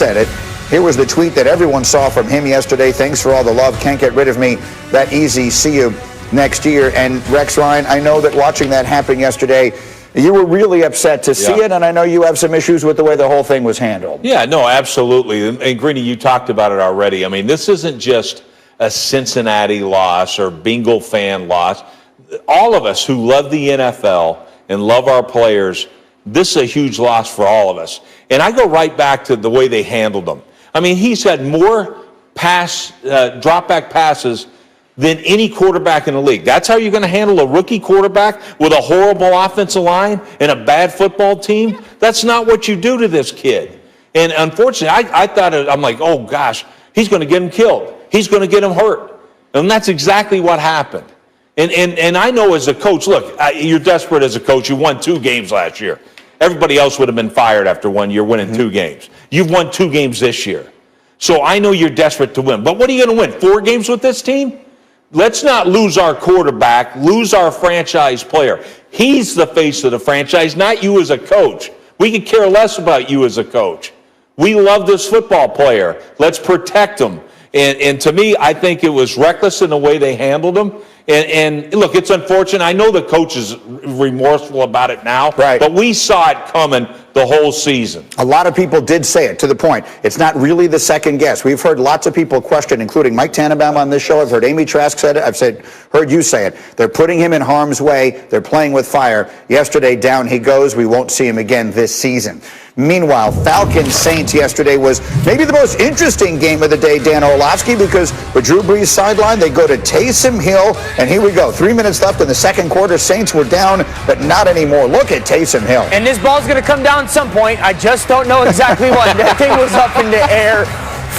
said it. Here was the tweet that everyone saw from him yesterday. Thanks for all the love. Can't get rid of me that easy. See you next year. And Rex Ryan, I know that watching that happen yesterday, you were really upset to see it, and I know you have some issues with the way the whole thing was handled. Yeah, no, absolutely. And Greeny, you talked about it already. I mean, this isn't just a Cincinnati loss or Bengal fan loss. All of us who love the NFL and love our players, this is a huge loss for all of us. And I go right back to the way they handled them. I mean, he's had more drop back passes than any quarterback in the league. That's how you're going to handle a rookie quarterback with a horrible offensive line and a bad football team? That's not what you do to this kid. And unfortunately, I thought, I'm like, oh gosh, he's going to get him killed. He's going to get him hurt. And that's exactly what happened. And I know as a coach, look, you're desperate as a coach. You won 2 games last year. Everybody else would have been fired after 1 year winning 2 games. You've won 2 games this year. So I know you're desperate to win. But what are you going to win? 4 games with this team? Let's not lose our quarterback, lose our franchise player. He's the face of the franchise, not you as a coach. We could care less about you as a coach. We love this football player. Let's protect him. And to me, I think it was reckless in the way they handled him. And look, it's unfortunate. I know the coach is remorseful about it now, right, but we saw it coming the whole season. A lot of people did say it, to the point. It's not really the second guess. We've heard lots of people question, including Mike Tannenbaum on this show. I've heard Amy Trask said it. I've heard you say it. They're putting him in harm's way. They're playing with fire. Yesterday, down he goes. We won't see him again this season. Meanwhile, Falcons-Saints yesterday was maybe the most interesting game of the day, Dan Orlovsky, because with Drew Brees sideline, they go to Taysom Hill, and here we go. 3 minutes left in the second quarter. Saints were down, but not anymore. Look at Taysom Hill. And this ball's going to come down at some point. I just don't know exactly when. That thing was up in the air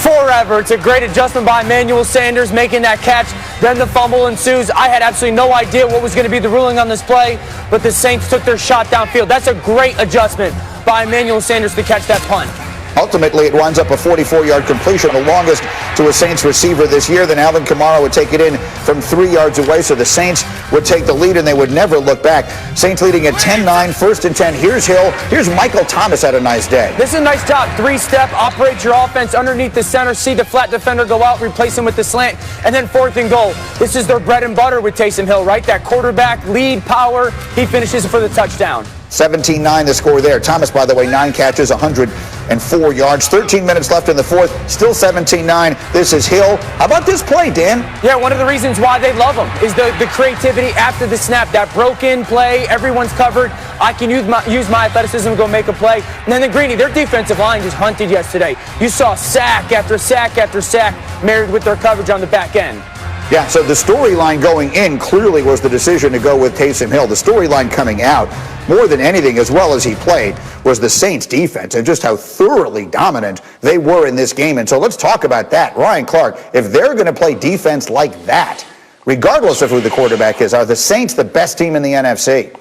forever. It's a great adjustment by Emmanuel Sanders making that catch. Then the fumble ensues. I had absolutely no idea what was going to be the ruling on this play, but the Saints took their shot downfield. That's a great adjustment by Emmanuel Sanders to catch that punt. Ultimately, it winds up a 44-yard completion, the longest to a Saints receiver this year. Then Alvin Kamara would take it in from 3 yards away, so the Saints would take the lead, and they would never look back. Saints leading at 10-9, 1st and 10. Here's Hill. Here's Michael Thomas had a nice day. This is a nice job. 3-step, operate your offense underneath the center, see the flat defender go out, replace him with the slant, and then 4th and goal. This is their bread and butter with Taysom Hill, right? That quarterback lead power. He finishes for the touchdown. 17-9 the score there. Thomas, by the way, 9 catches, 104 yards. 13 minutes left in the fourth. Still 17-9. This is Hill. How about this play, Dan? Yeah, one of the reasons why they love him is the creativity after the snap. That broken play, everyone's covered. I can use my athleticism to go make a play. And then the Greeny, their defensive line just hunted yesterday. You saw sack after sack after sack married with their coverage on the back end. Yeah, so the storyline going in clearly was the decision to go with Taysom Hill. The storyline coming out, more than anything, as well as he played, was the Saints' defense and just how thoroughly dominant they were in this game. And so let's talk about that. Ryan Clark, if they're going to play defense like that, regardless of who the quarterback is, are the Saints the best team in the NFC?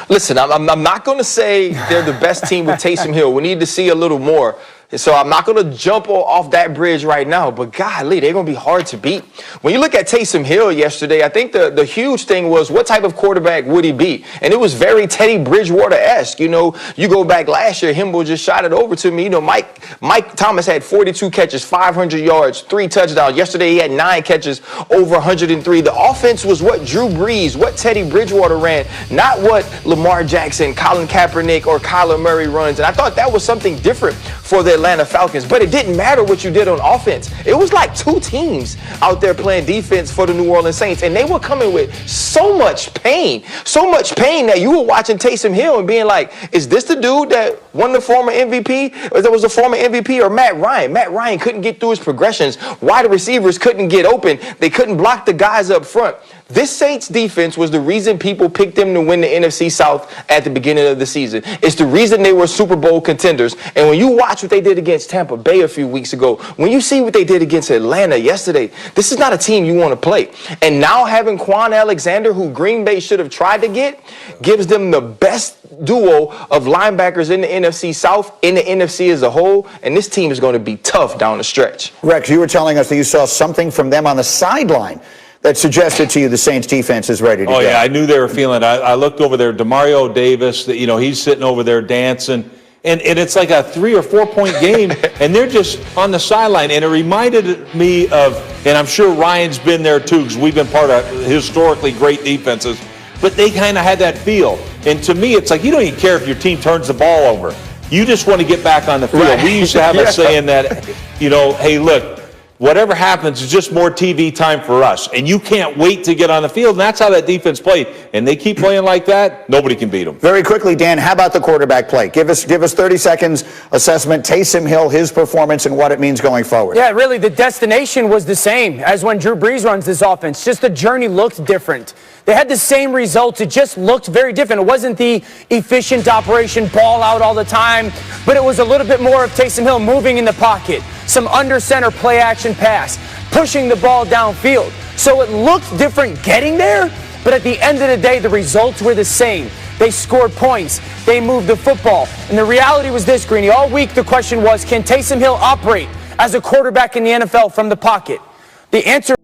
Listen, I'm not going to say they're the best team with Taysom Hill. We need to see a little more. So I'm not going to jump off that bridge right now, but golly, they're going to be hard to beat. When you look at Taysom Hill yesterday, I think the huge thing was what type of quarterback would he be? And it was very Teddy Bridgewater-esque. You know, you go back last year, Himbo just shot it over to me. You know, Mike Thomas had 42 catches, 500 yards, 3 touchdowns. Yesterday he had 9 catches, over 103. The offense was what Drew Brees, what Teddy Bridgewater ran, not what Lamar Jackson, Colin Kaepernick, or Kyler Murray runs. And I thought that was something different for the Atlanta Falcons, but it didn't matter what you did on offense. It was like 2 teams out there playing defense for the New Orleans Saints, and they were coming with so much pain that you were watching Taysom Hill and being like, is this the dude that won the former MVP, or that was the former MVP, or Matt Ryan? Matt Ryan couldn't get through his progressions. Wide receivers couldn't get open. They couldn't block the guys up front. This Saints defense was the reason people picked them to win the NFC South at the beginning of the season. It's the reason they were Super Bowl contenders. And when you watch what they did against Tampa Bay a few weeks ago, when you see what they did against Atlanta yesterday, this is not a team you want to play. And now having Quan Alexander, who Green Bay should have tried to get, gives them the best duo of linebackers in the NFC South, in the NFC as a whole. And this team is going to be tough down the stretch. Rex, you were telling us that you saw something from them on the sideline that suggested to you the Saints defense is ready to go. Oh, yeah, I knew they were feeling it. I looked over there, Demario Davis, you know, he's sitting over there dancing. And it's like a 3 or 4 point game, and they're just on the sideline. And it reminded me of, and I'm sure Ryan's been there too, because we've been part of historically great defenses, but they kind of had that feel. And to me, it's like you don't even care if your team turns the ball over. You just want to get back on the field. Right. We used to have a saying that, hey, look, whatever happens is just more TV time for us. And you can't wait to get on the field. And that's how that defense played. And they keep playing like that, nobody can beat them. Very quickly, Dan, how about the quarterback play? Give us 30 seconds assessment. Taysom Hill, his performance, and what it means going forward. Yeah, really, the destination was the same as when Drew Brees runs this offense. Just the journey looked different. They had the same results. It just looked very different. It wasn't the efficient operation, ball out all the time, but it was a little bit more of Taysom Hill moving in the pocket, some under center play action pass, pushing the ball downfield. So it looked different getting there, but at the end of the day, the results were the same. They scored points. They moved the football. And the reality was this, Greeny. All week the question was, can Taysom Hill operate as a quarterback in the NFL from the pocket? The answer